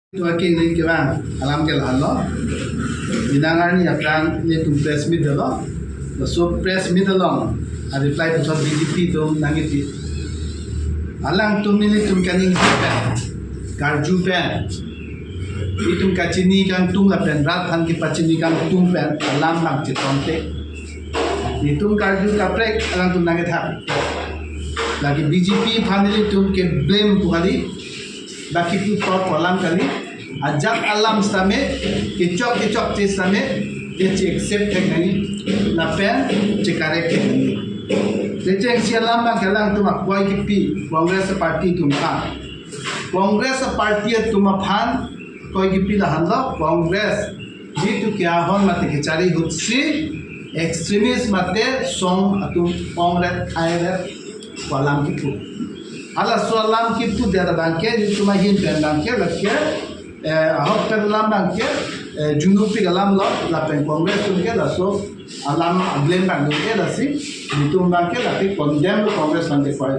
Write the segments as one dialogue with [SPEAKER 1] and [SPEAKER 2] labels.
[SPEAKER 1] Tu aking ni kira alam ke lalo. Binangar ni apang ni tu press meet lo. So press meet lo. A reply to BJP tu nangiti. Alang tu ni tu kaning pen. Karju pen. Itum kacini kan tum la pen rat han ki pacini kan tum pen alam nak citonte. Itum karju kaprek alang tu nangit ha. Lagi BJP family tu ke blame tu hari. Baki tu top alam kali ajak alam stame kicok tes stame dia accept teknani lapen cekare teknani leceng si alam bang kalang tu mak koi kipi Congress party tu mah Congress party tu mah phan koi kipi dah handlo Congress ji tu kya hon mate kicari hutsi extremist mate song atu Congress ayer walam kipu ala soalam kipu dia bangke ni cuma hin pen bangke lakye hot pen lam bangke junupi alam lo la pen Congress tu ke la so alam blame bang ke la si nitum bangke la pi condemn Congress bangke kwa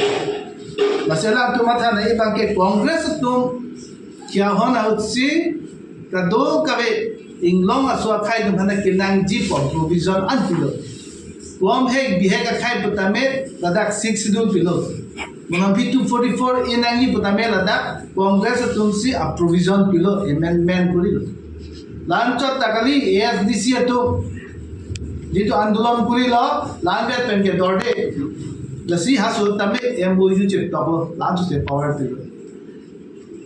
[SPEAKER 1] la sela tu matha nahi bangke Congress tu kya hona utsi ka do kabe inglong aswa khai tu bhana kinang ji provision antilo wam hek bihe ka khai putame ladak 6 schedule pilo Mengambil 244 inangi pertama lada Congress tumsi a provision pilo amendment kuri lo. Lancot takali ASDC itu jitu andolan kuri lo lanjut pengke dorde. Lasi hasil tame MOU cipta lo lanjut se power pilo.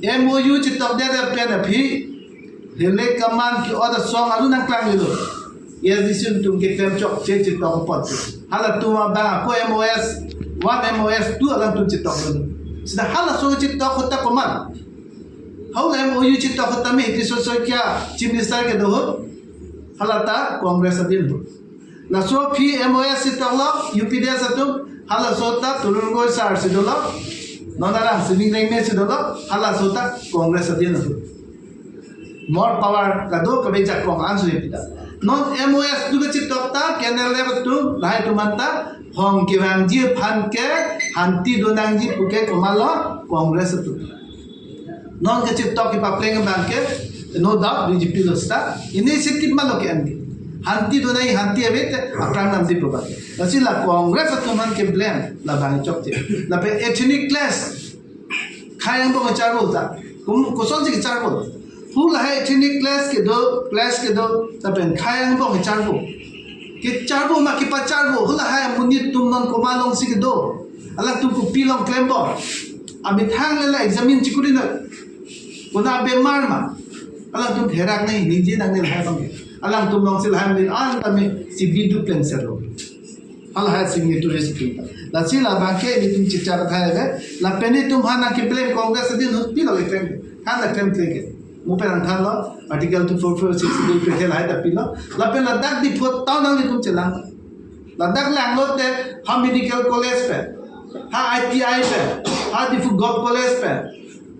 [SPEAKER 1] MOU cipta dia ada plan api hele kaman ki ada song alu nak klang lo. ASDC tumke temcok cipta empat. Halat tuma bang ko MOS One MOS tu alam tu cipta dulu. Sudah halah so cipta kota koman. How MOU cipta kota me itu so kya chief minister ke doh. Halah ta Congress adil tu. La so P MOS cipta lo UPDS tu halah so ta turun goi sar se dolo. Nonara civic language se dolo halah so ta Congress adil tu. More power ka do kabe jak kong ansu pita. Non MOS tu ke cipta ta kenal level tu lahai tu manta Hong kiwang ji phan ke hanti donang ji puke komalo Congress tu non ke cipta ki papleng bang ke no doubt BJP lo sta initiative malo ke andi hanti donai hanti avet aprang nam di proba asila Congress tu man ke blame la bang chok je la pe ethnic class khayang bo charo ta kusol ji ke charo hu la ethnic class ke do ta pen khayang bo charo ke charbo ma ke pacharbo hula hai munit tum non ko malong si ke do ala tu ku pilong klembo abi thang le la examine chikuri na kuna be mar ma ala tu pherak nei nije nang ne hai bang ala tu long sil hai min an ta me si bidu plan sero ala hai singi tu recipe la sila bang ke ni tum chichar thai le la peni tum hana ke blame Congress din hospital le klem han la klem ke Mupen anthan lo article 2446 bill pe hai ta pilo la pe Ladakh di phot taw nang ni tum chelang Ladakh lang lo te ha medical college pe ha ITI pe ha di fu gov college pe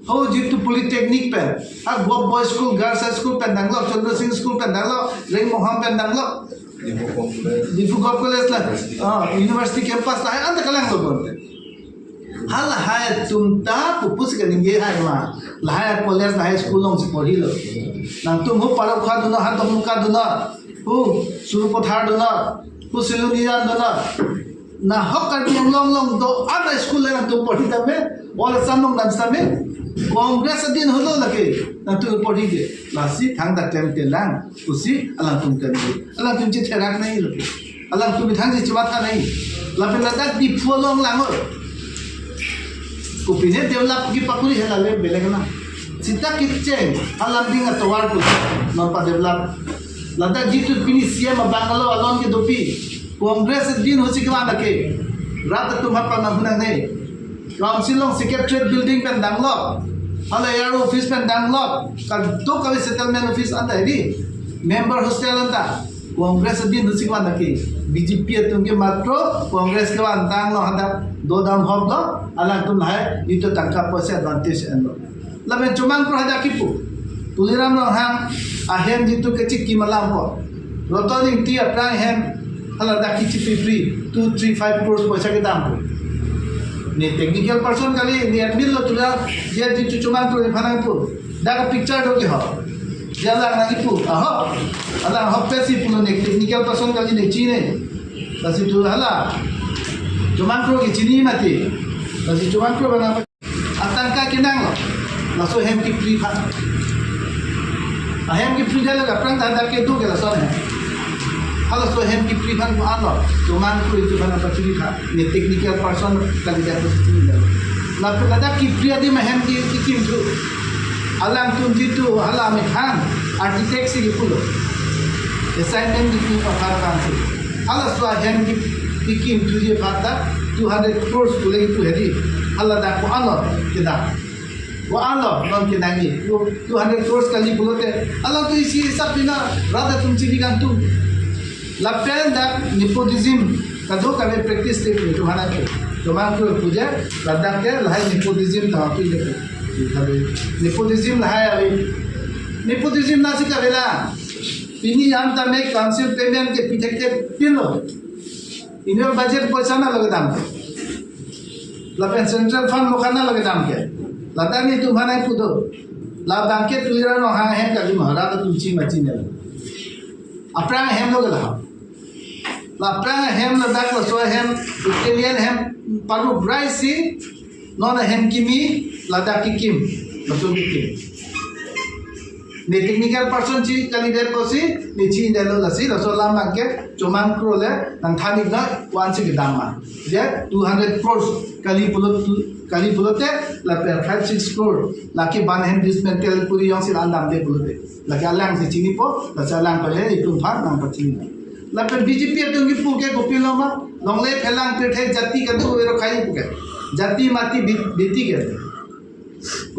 [SPEAKER 1] ho jitu polytechnic pe ha gov boys school girls school pe danglo Chandra Singh school pe danglo Reng Moham pe danglo di fu gov college la university campus la anda kalang lo bonte hal hai tumta pupus ke ninge hai ma lahai college lahai school long se pori lo nang tum hu parab kha duna han tom ka duna hu suru pothar duna hu siluni jan duna na hok kar di long do ada school la tum pori ta me wala samong dan same Congress din holo lake na tu pori de lasi thang da tem te lang usi alang tum kan alang tum chi therak nahi lo alang tum thang ji chwa tha nahi la pe Ladakh di folong lang Kupine develop ki pakuri hela le belegna sita kitchen alam ding atwar ko non pa develop Ladakh jitu pini CM Bangalore alon ke dopi Congress din hosi kama lake rat tumha pa na huna nei council of secretariat building pen danglo hala air office pen danglo ka to ka settlement office anda edi member hostel anda Congress din hosi kama lake BJP tunge matro Congress ke antang lo hada do dam hob lo ala tum hai itu tangka pose advantage endo labe chumang pro hada kipu tuliram lo hang ahem jitu kecik ki malam ko rotoning ti apra hem hala da kichi free 235 crores paisa ke dam ko ni technical person kali ni admin lo tula dia jitu chumang pro phanang ko dak picture do ke ho jalan lagi pu ala hoppe si puno ne technical person kali ne chine tasi tu ala cuman kro ke chini mati tasi cuman kro bana atangka kinang lo laso hem ki pri kha hem ki pri jala ga prang ta ke do ke la son hai ala so hem ki pri khan ko alo cuman kro itu bana patri kha ne technical person kali ja to chini la la pe kada ki pri adi me hem ki kim tu alang tum jitu ala me khan architect si pulo assignment di pakar kan si ala so hem ki kim tu je pata 200 crores pule itu hedi ala da ko alo kida wo alo non kidangi 200 crores kali bulote ala to isi hisab bina rada tum chi digan tu la pen da nepotism kado kame practice te tu hana ke tomang ko puja rada ke lahai nepotism ta tu le nepotism lahai abi nepotism na si kabela ini yang ta make council payment ke pitekte pilo ini budget paisa na lage dam la pen central fund lokana lage dam ke la tani tu mana pudo la banke tulira no ha hem kali mahara ta tuchi machi ne aprang hem log la la aprang hem la dak la so hem italian hem paru braisi non hem kimi la dak kim la so kim ne technical person chi kali de posi ni chi de lo lasi la so la banke chomang kro le nang thani na wan chi dama je 200 crores kali pulote la per 5-6 crore la ke ban hem dismantle puri yong sin andam de pulote la ke alang se chini po la sa alang pale itum phar nang pachini la per bjp tung ki puke gopiloma longle phelang pe the jati ka du ero khai puke jati mati biti ke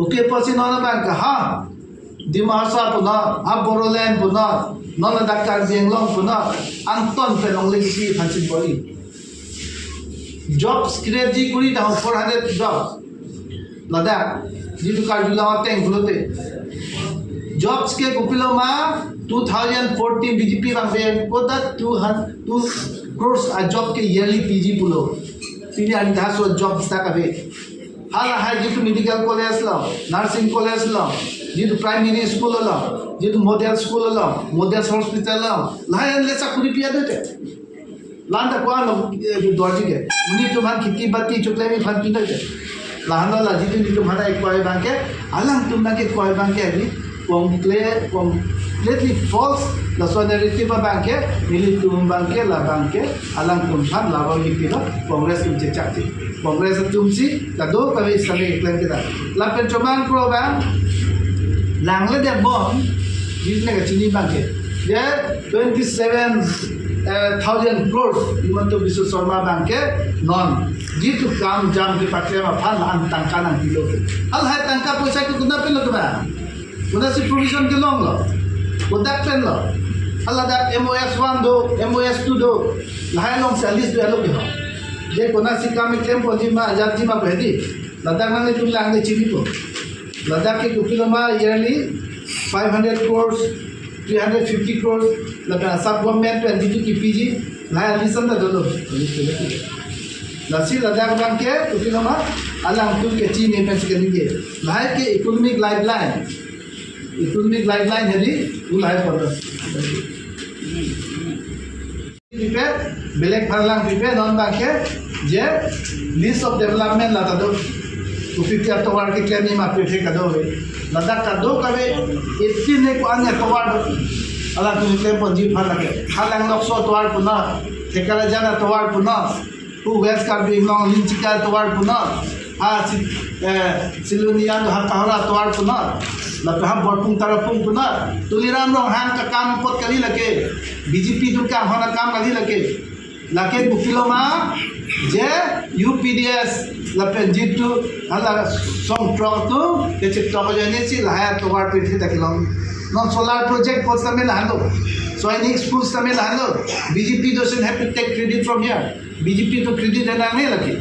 [SPEAKER 1] oke posi nona bank ha dimasa puna ha boroland puna nona dakar jenglong puna anton pe longle si phansin bori jobs create ji kuri ta 400 jobs Ladakh jitu karjula teng bulote jobs ke gopiloma 2014 BJP bang be ko da 2 crores a job ke yearly PG pulo tini ani daso jobs ta kabe hala ha jitu medical college la nursing college la jitu primary school la jitu model school la model hospital la layan le sakuri pia dete landa ko ano dorji ke muni to man khiti batti chukle mi phan pin dete lahana la jitu ni to mara ek koi banke alang tum na ke koi banke ali completely false la so narrative banke mili tum banke la banke alang tum phan la ba mi pilo congress tum che chakti congress tum si ka do ka ve same eklan ke da la pen choman pro ban langle de bom jitne ka chini banke je 27,000 crores Himanto Biswa Sarma banke non jitu kam jam ke pakle ma phan an tangka nang kilo al hai tangka paisa ke kuna pelo to ba kuna si provision ke long lo kodak pen lo ala da MOS 1 do MOS 2 do lahai long salis do alo ke je kuna si kam claim po ji ma ajat ji ma behdi ladak nang tu lang de chini ko ladak ke kupiloma yearly 500 crores 350 crores laga sub government and DG PG lahai listen da do Nasi ladak bang ke kupiloma alang tu ke chini men sekali ke lahai ke economic lifeline hedi ulai pada prepare belek pharlang prepare non bang ke je list of development la do upikya towar ke claim ma pe ka do ladak ka do ka ve itne ko anya towar ala tu claim po ji phar lage halang lok so towar puna thekala jana towar puna who west ka be long linchika towar puna ha silunian ha kahara towar puna la pe ham borpung tarapung puna tuliram rong hang ka kam pot kali lage BJP tu ka hona kam kali lage lake bukiloma je UPDS la pe jitu hala song trok tu ke chip to jane si lahaya towar pe thi takilong non solar project pot samel hando Sainik schools samel hando BJP doesn't have to take credit from here BJP to credit dena nahi lagi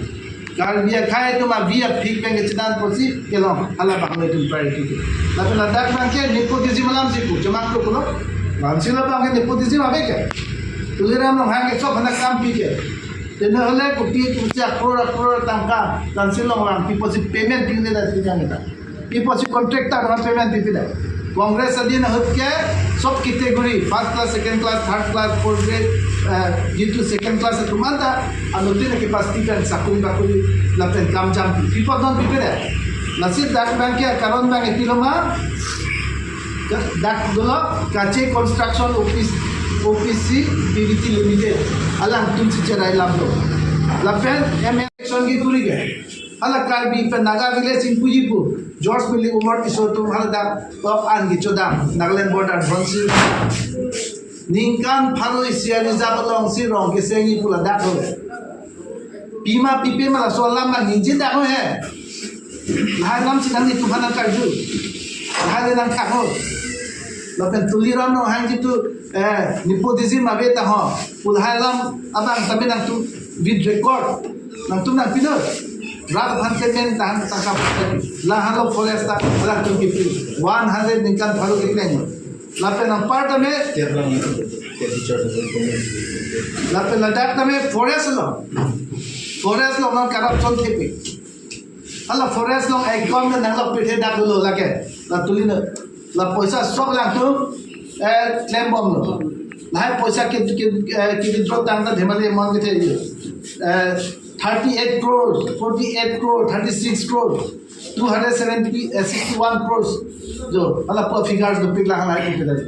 [SPEAKER 1] kar dia khai to ma via fik peng chidan posi kelong hala bangle tu priority ke la pe ladak banke nepotism lam siku jamak ko kulo vansila banke nepotism ave ke tuliram long hang ke so bana kam pi ke tena hole ko pi tu cha crore tangka kansil long ram deposit payment ding de da people contractor हम payment दिपिले Congress अधीन होके सब category first class second class third class fourth grade जितु second class तुमादा अनुतिन के पास ticket Sakuri बाकुरी लपेन काम जाम people don't दिपिले नसीब डाक bank के कारण बैंक इतिलोमा डाक दोला काचे construction OPC Pvt limited along तुमसे चराई लाभो लपेन एमएक्शन की पूरी गए hala karbi pe naga village in Pujipur George Milli Umar Isotum hala da top angi chodam Nagaland border bonsi ningkan phaloi siani jabalong si rong ke sengi pula da ho pima pipe mala solam ma ninje da ho hai lahai nam sidang ni tufana karju lahai le nang khakho lapen tuliram no hang jitu nipodisi mabeta ho ulhai lam abang tabe nang tu with record nang tu nang pino Rag Pantemen tahan tangkap lahalo foresta alang tukipi 100 ningkan baru kekeng lapen ang part में lapen ladak में forest lo ना corruption kepi ala forest lo ekon में nang lo pite dak lo lake la tulin la पैसा सब lang tu claim bomb lo lah पैसा ke withdraw tang na dhemali amount ke 38 crores, 48 crores, 36 crores, 261 crores. जो मतलब पर figures दो पिघला हमारे कितने दादी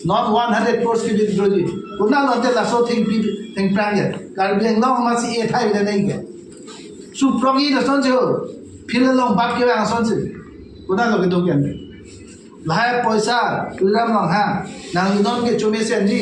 [SPEAKER 1] not 100 crores की भी जोड़ी उतना लोटे लासो थिंग प्रांगे कार्बी एंगलों हमारे ये था इधर नहीं क्या सुप्रोगी रसन जो फिर लोग बाप के वांग रसन से उतना लोग दो क्या नहीं लाहे पैसा तुलाम लोग हाँ नांगलों के चुमे से अंजी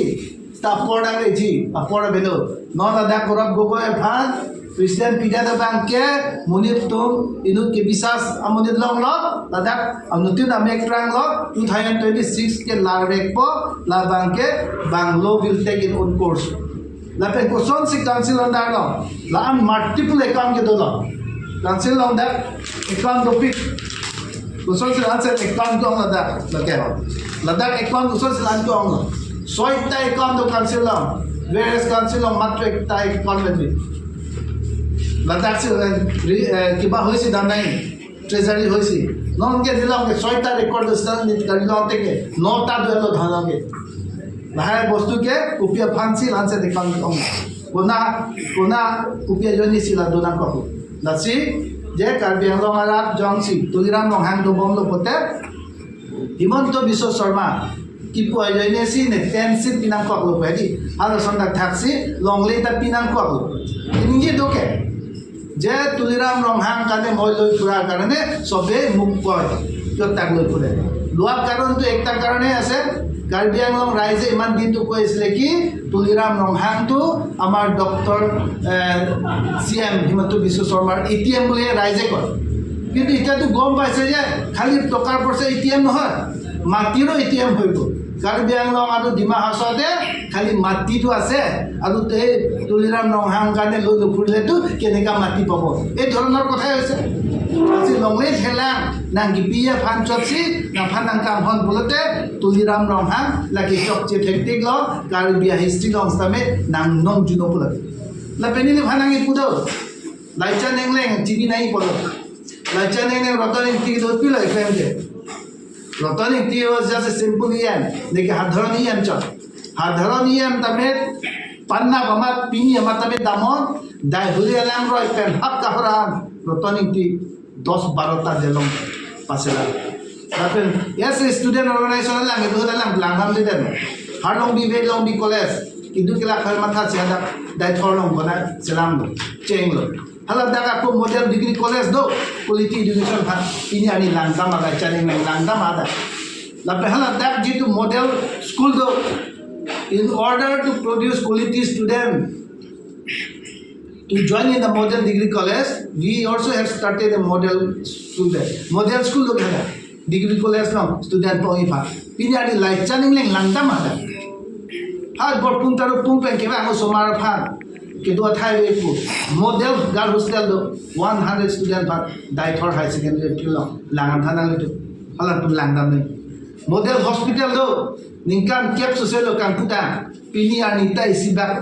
[SPEAKER 1] स्टाफ कोड़ा ले जी अपोड़ा बेलो नॉन अदा कोरब Gogo एफान Presiden pidana bangke munir tum inut ke bisas amunit long lo ladak amutin amek trang lo 2026 ke larek po la bangke banglo will take it on course la pe koson si council on dar lo la an multiple account ke do lo council on that account do pick koson si answer account do la dak la ke la dak account koson si lan do lo soita account do council lo various council on matre ta account me Ladak se kiba hoisi danai treasury hoisi non ke dilong ke 6 ta record stan ni kalilong teke 9 ta duelo dhanong ke bahai bostu ke upia phansi lanse dekang ong kona upia joni sila dona ko lasi je karbi anglong arak jongsi tuliram long hang do bom lo pote himanto biswa sharma kipu ajone si ne tensi pinang ko lo pedi halo sonda taxi long le ta pinang ko lo ini doke जे तुलिराम रंहांग काने মই লৈ ফুৰাৰ কাৰণে সবে মুখ কয় কিয় তাক লৈ ফুৰে লোৱা কাৰণটো একটা কাৰণে আছে কাৰ্বি আংলং ৰাইজে ইমান দিনটো কৈছিলে কি তুলিৰাম ৰংহাংটো আমাৰ ডক্টৰ সিএম হিমন্ত বিশ্ব শৰ্মাৰ এটিএম বুলি ৰাইজে কয় কিন্তু এতিয়াতো গম পাইছে যে খালি টকাৰ পইচা এটিএম নহয় মাটিৰো এটিএম হৈ গ'ল কাৰ্বি আংলং আৰু ডিমা হাছাওতে খালি মাটিটো আছে আৰু এই তুলিৰাম ৰংহাং কাৰণে লৈ ফুৰিলেতো কেনেকা মাটি পাব এই ধৰণৰ কথাই হৈছে আজি লংলে খেলা নাংগি পিয়া ফান চপসি না ফানাং কাম হন বলতে তুলিরাম রংহাং লাগি চকচে ফেক্টিক ল কার্বিয়া হিস্ট্রি লংস্তামে নাং নং জুনো বলে লা পেনিলে ফানাঙ্গি পুদো লাইচা নেংলেং চিবি নাই বলো লাইচা নেংলেং রতনিং টি দো পিলে ফেমকে রতনিং টি ওয়াজ জাস্ট এ সিম্পল ইয়ান দেখি সাধারণ ইয়ান চ সাধারণ ইয়ান তামে পান্না বামা পিনি আমা তামে দামন দাই হুলি আলাম রয় পেন হাত কাহরান রতনিং টি 10-12 delong pasela tapi yes student organization lang itu dalam langham di dan harlong bi long bi college itu kila khar matha chada dai thorlong bana selam lo cheng lo hala daga ko model degree college do quality education ha ini ani langdam aga chaning langdam ada lape hala dak jitu model school do in order to produce quality student to join in the model degree college, we also have started a model school there. Model school look at degree college now student poi pa. Pini adi light channing leng langdam ada. Hal bor pung taru pung pen keba ako somar pa. Kedua thai we pu. Model girl hostel do 100 student pa dai thor high secondary pilo langam thanang itu. Halan pun langdam nei. Model hospital do ningkan kep social lo kan puta. Pini ani tai sibak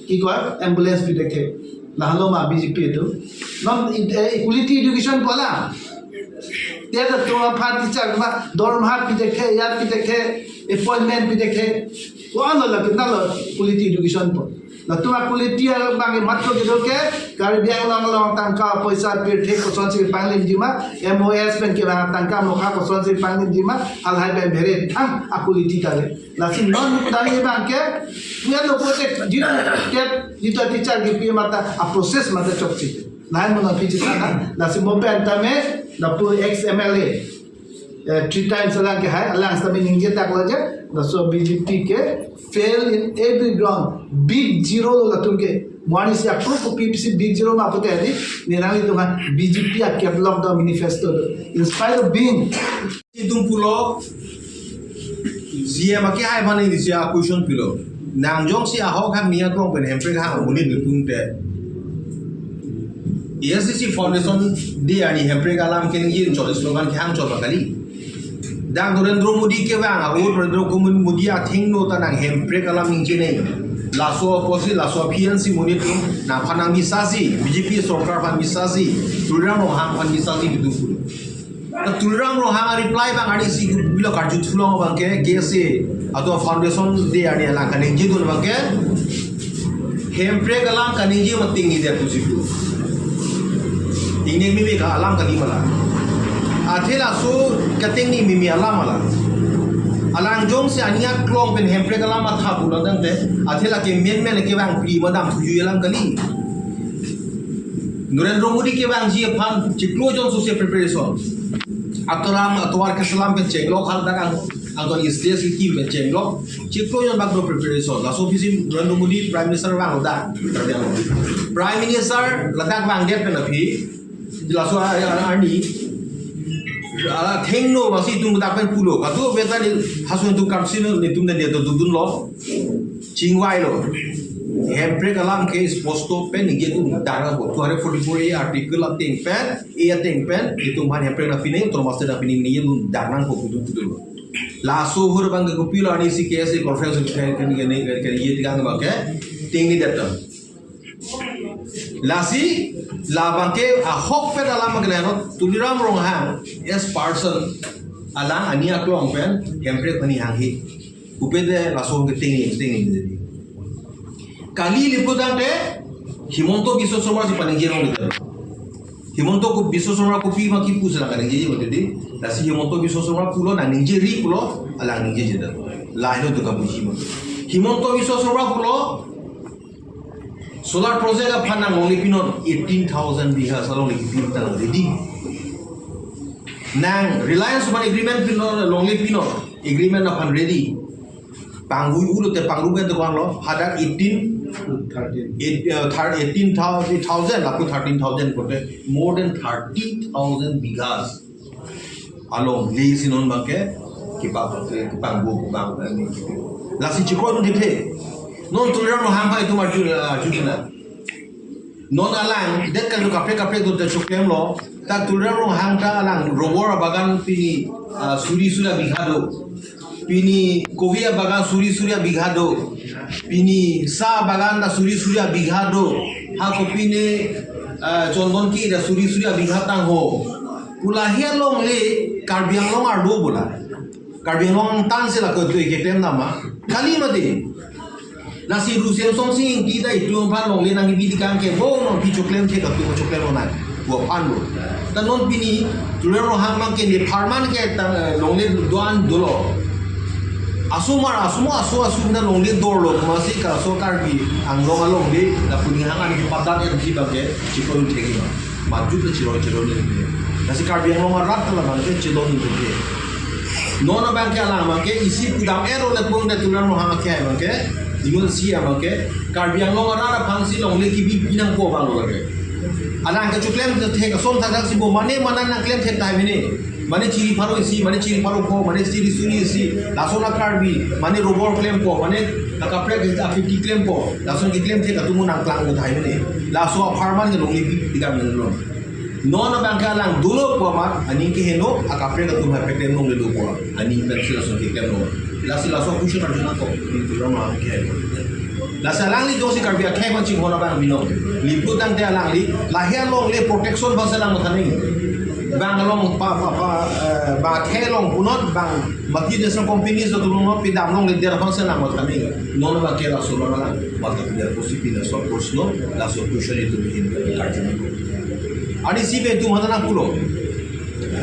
[SPEAKER 1] কি কয় ambulance B দেখে লাহলো মা BJP এটো নন equality education বলা dia da tua party chak ma dorm hat pi dekhe ya pi dekhe appointment pi dekhe wa la kita la quality education po la tua quality bang matro ke doke Caribbean long tangka paisa pi thek ko son si panglin jima MOS pen ke bang tangka mokha ko son si panglin jima al hai be bhere thang a quality ta le la sin non kudani bang ke puya lo protect ke jita teacher ke pi mata a process mata chokchi lain mana pi jita la sin mo pen ta me la pu XMLA 3 times alang ke hai alang sabi ninja tak laje la so BJP ke fail in every ground big zero la tunke one is approve for PPC big zero ma pate adi nenali to BJP a catalog the manifesto in spite of being
[SPEAKER 2] idung pulo zia maki hai bani zia question pulo nangjong si a ho khan mia tong pen hempre kha nguni lipung te ESCC Foundation dia ni hempre kalam ken yin chol slogan khang chol bakali dang Narendra Modi ke bang awu Narendra Modi a thing no ta nang hempre kalam ning che nei laso posi laso PNC moni ting na phanang mi sasi BJP sarkar phan mi sasi Tulram Rohang phan mi sasi bidu pul ta Tulram Rohang reply bang ani si bilo karju thulong bang ke gese ato foundation de ani ala kan ji dun bang ke hempre kalam kan ji mating ni de tusiku ini mimi ka alam kali mala athela so kating ni mimi alam mala alang jong se ania klong pen hempre kalam ma tha bulan dang te athela ke men ke bang pri badam thuju alam kali Narendra Modi ke bang ji phan chiklo jon so se preparation atoram atwar ke salam pen chenglo khal dagang angkon stage ki pen chenglo chiklo jon bag do preparation la so bisi Narendra Modi prime minister bang da prime minister ladak bang det pen aphi laso ani thengno masi tung da pen pulo atu beta ni hasun tu kamsino ni tum de to dudun lo chingwai lo hempre kalam ke posto pen ni getu dara ko 244 article ating pen ating pen itu man hempre na fine to master da fine ni yun darnang ko kudu kudu laso hur bang ko pilo ani si ke conference kan ni ke ye tigang ba ke ting ni data lasi labang ke a hok pe dalam magleno Tulram Rohang as person alang ania klong pen hempre pani hangi upede laso ke ting ni kali lipodante Himonto Biswa Sarma si panengjero ni Himonto ko Biswa Sarma ko pi maki pusala kan ngeji wotedi lasi Himonto Biswa Sarma pulo na ninjeri pulo alang ngeji jeda lahino to ka buhima Himonto Biswa Sarma pulo solar project a phana ngoli pinon 18,000 biha salong leki pin ta ready nang Reliance man agreement pinon longli pinon agreement na pan ready pangui ulo te pangru ke to lo hada 18,000 lapu 13,000 kote more than 30,000 bighas along leisinon banke kipa pangbu bang lasi chikon dite non Tulram Rohang hai tumar judina non alang det kan lu kapre do choklem lo ta Tulram Rohang ta alang robor bagan pini suri sura bighado pini kovia bagan suri surya bighado pini sa bagan da suri surya bighado ha ko pini chondon ki da suri surya bighatang ho pulahia long le karbiang long ardo bola karbiang long tan se la ko toiketem nama kali mate nasi Rusian song sing kita itu pan long le nang bi dikang ke bo non pi choklem ke ka tu choklem lo na bo pan lo ta non pini Tulram Rohang mang ke ni farman ke long le doan dolo asumar na long le dor lo masi ka so karbi ang long le la puni hang an patat ya ji bage chikon thegi maju to chiro le nasi karbi ang long rat la mang ke chilon ni de non bang ke ala mang ke isi pudam ero le pung de Tulram Rohang ke mang ke Inul siya make karbiang long ara phangsi long le ki bi pinang ko bang lo lage alang ka chuklem the ka som thak si bo mane manan na klem the tai mine mane chiri pharo si mane chiri pharo ko mane chiri suni si lasona karbi mane robor klem ko mane ka pre ka 50 klem ko lason ki klem the ka tumu nang klang ko thai mine laso farman ke long le bi digam ne lo non bang ka lang dulo ko ma ani ke heno aka pre ka tumu pe klem long le do ko ani pencil lason ki klem lo lasi laso kusho arjuna ko Tulram Rohang ke lasa lang li dosi karbia ke mancing hona bang mino lipu tang te lang li lahia long le protection basa lang mathani bang long ba the long punot bang multinational companies to long pidam long le der hansen lang wat kami non ba ke la so la ba ka der possible so personal la solution itu bikin kartu ani si be tu madana pulo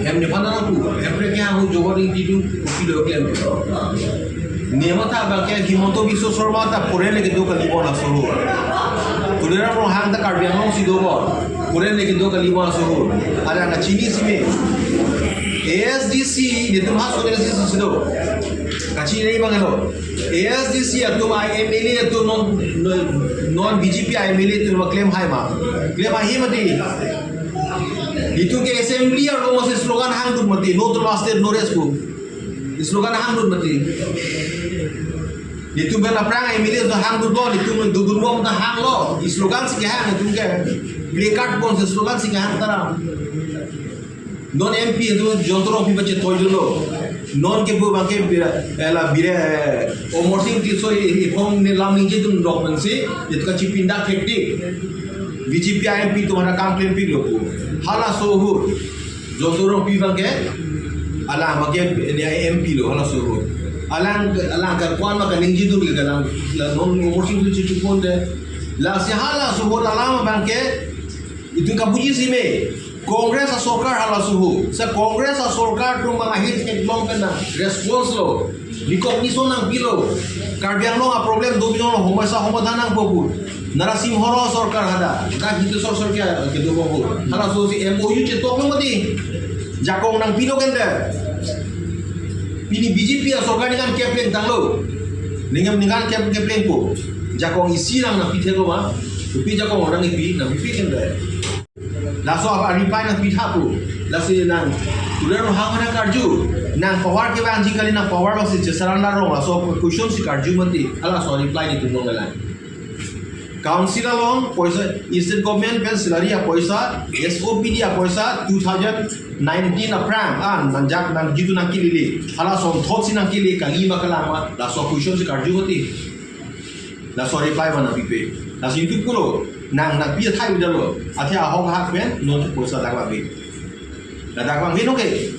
[SPEAKER 2] em ne madana pulo every kya hu jogori didu kilo klem nemata ba ke himonto biswa sharma ta pore le ke do kali bona solo tulera no hang da karbian long si do bo pore le ke do kali bona solo ala na chini si me ASDC ni tum ha so le si do kachi nei bangalo ASDC atum IMLA to non BJP IMLA to claim hai ma hi mati itu ke assembly or no slogan hang dut mati no to last no respo slogan hang dut mati itu bela prang IMLA to hang dut do itu dudul mo ta hang lo slogan si ke hang itu ke placard bon slogan si ke hang tara non MP itu jontro pi bache toylo non ke bu bangke ela bire omorting ti so form ne lam ninje tum document se itu ka chipinda teknik BJP MP तुम्हारा काम claim P low हाला सोहु जोतोरो P बंगे ala mage MP lo hala sohु alang कर कौन मका निंजी दूर के गलाम non omorting tu chitu ponde la se hala sohु alam bangke itu ka puji sime Kongres a Sorkar hala suhu. Sa Kongres a Sorkar tu mga hit long na response lo. Recognition ng pilo. Karbiang lo a problem do bino lo humay sa humadan ng popo. Narasim horo Sorkar hada. Ka hito Sorkar kya ke do popo. Hala so si MOU che to mo di. Jakong ng pilo kende. Pini BJP a Sorkar ni kan kepeng tanglo. Ningam ningan kepeng po. Jakong isi lang na pithe ko ma. Tupi jakong orang ipi na pipi kende. Laso apa ripai nak pitha pu lasi nang tulero hang mana karju nang power ke bang jikali nang power lo si saranda ro laso question si karju mati ala so reply ni tunong lai council along poisa state government pen salary a poisa SOPD a poisa 2019 aprang nanjak nang jitu nang kilili ala so thot si nang kili kali makalama laso question si karju mati laso reply mana pipe laso youtube ko nang pia thai bidalo athia hong hak ben non poisa dakwa be la dakwa be no ke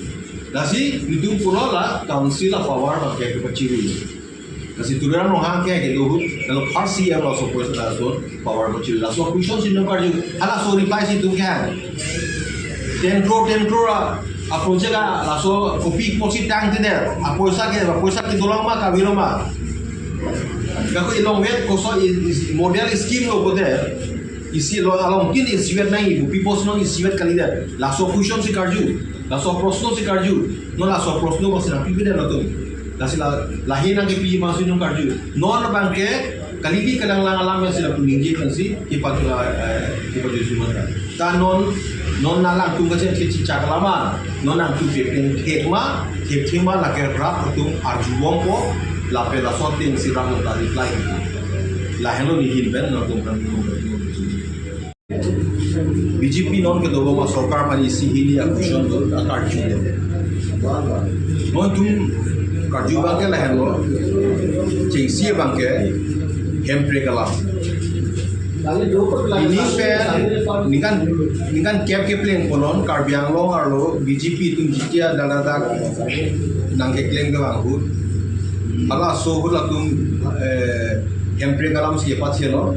[SPEAKER 2] la si itu pulo la council of power of ke pachiru la si turan no hang ke lo lo farsi ya lo so poisa la so power pachiru la so question sin no karju hala so reply si tu ke 10 crore a project la so kopi posi tang de a poisa ke dolong ma ka biro ma kako ilong vet ko so model scheme lo bode isi lo along mungkin isiwet nahi bu pipos no isiwet kali dia laso question si karju laso prosno si karju no laso prosno ko sira pipi la to lasila lahina ke pi masu no karju non banke kali bi kalang lang alam sila puninji kan si ipatula sumatera ta non na lang tung kache ke chicha kalama non ang tu pe thema la ke rap tung arju wompo la pe la sotin sirang ta reply la hello ni hin ben no tung kan BJP non ke dobo ma sarkar mani si hili action do karju de non tum karju bangke la hello chesi bangke hempre kala ini pe nikan cap ke pleng konon karbiang lo arlo BJP tum jikia daladak nang ke kleng ke bangku ala so hula tum hempre kalam si pathelo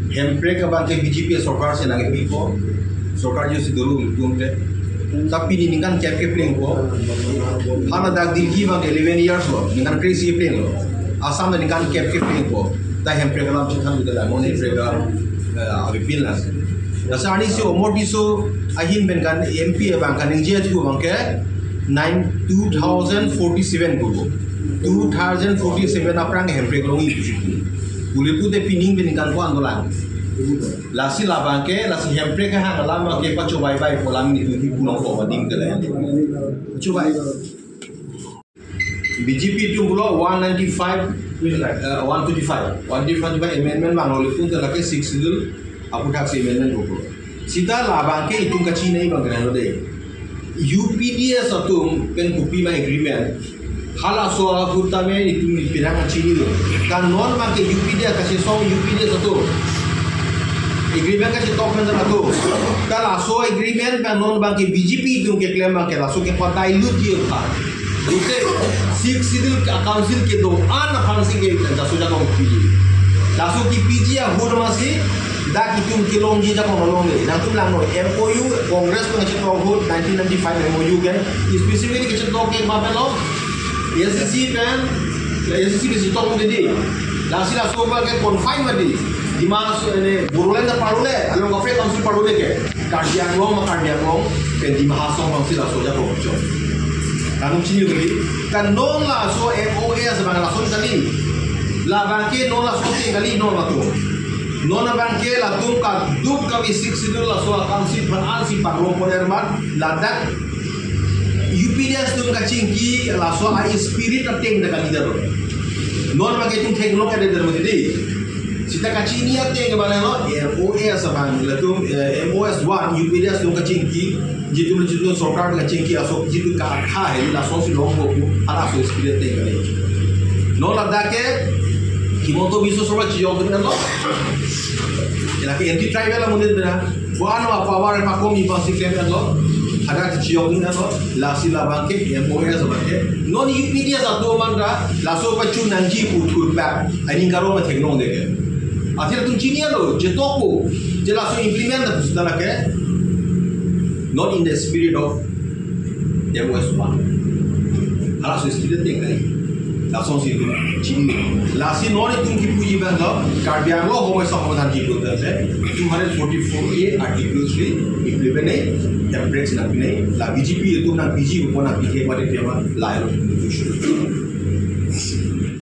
[SPEAKER 2] hempre ka bangke BJP sarkar se nange pipo sarkar jo si dulu tumte tapi ni kan cap ke pleng ko hana dak dilgi bang 11 years lo ningan crazy pleng lo asam ni kan cap ke pleng ko ta hempre ka lam chhan dala mon hempre ka abi pilnas dasani si omodi so ahin ben kan MP bang kan je thu bangke 2047 ko 2047 aprang hempre longi Bulipu de pining binikan ko andolan. Lasi labangke, lasi hempre ka hang alam ke pa cobai bai polam ni tu punong ko bading dela. Cobai. BJP tu bulo 195 amendment manoli pun telah ke 6 dul aku tak si amendment ko. Sita labangke itu kaci nei bangkan de. UPDS atum pen kupi ma agreement hala soal kurtame itu pirang cini lo kan non make UPD kasih so UPD satu agreement ka chitok man na to kala so agreement ka non bang ki BJP tum ke claim ma ke la so ke patai lu ki tha dute sik sidil council ke do an phansing ke da so ja ko PG la so ki PG a hur ma si da ki tum ki long ji ja ko long le na tum lang no MOU congress ko chitok ho 1995 MOU ke specifically ke chitok ke ma belo SCC kan SCC ke chitok de di la sila so ba ke confine ma di dimas ini burulen na parule along ka council parule ke kardiangong ke di mahasong council so ja ko cho kanong chini gili kan non la so MOA sa bang la so tani la banke non la so tingali non la to non la banke la tum ka dub ka bi 6 sidul la so council par al si parlo poder mat la dak UPDS tum ka chingki la so ai spirit ateng da leader non ma ke tum teknolog ka leader mo di sita kachini ate ke bana no MOS aban latum MOS 1 UPDS tum kachingki jitu sorkar kachingki aso jitu ka kha hai la so si long ko ala so spirit te kale no la dake kimoto biso soba chiyo dun no ila ke anti tribal amunde dina buano power ma komi pasi klem no ada chiyo dun no la sila banke MOS banke non UPDS ato mandra la so pachu nanji put back ani karo ma thekno deke akhir tu China lo jetoko jelas so implement da sudara ke not in the spirit of MOS 1 hala so spirit te kai la so si China la si non tum ki puji ban lo karbiango homo samadhan ji ko se 244 a article 3 implement ne breaks na pine la BJP tu na BG ko na PK pare tema la lo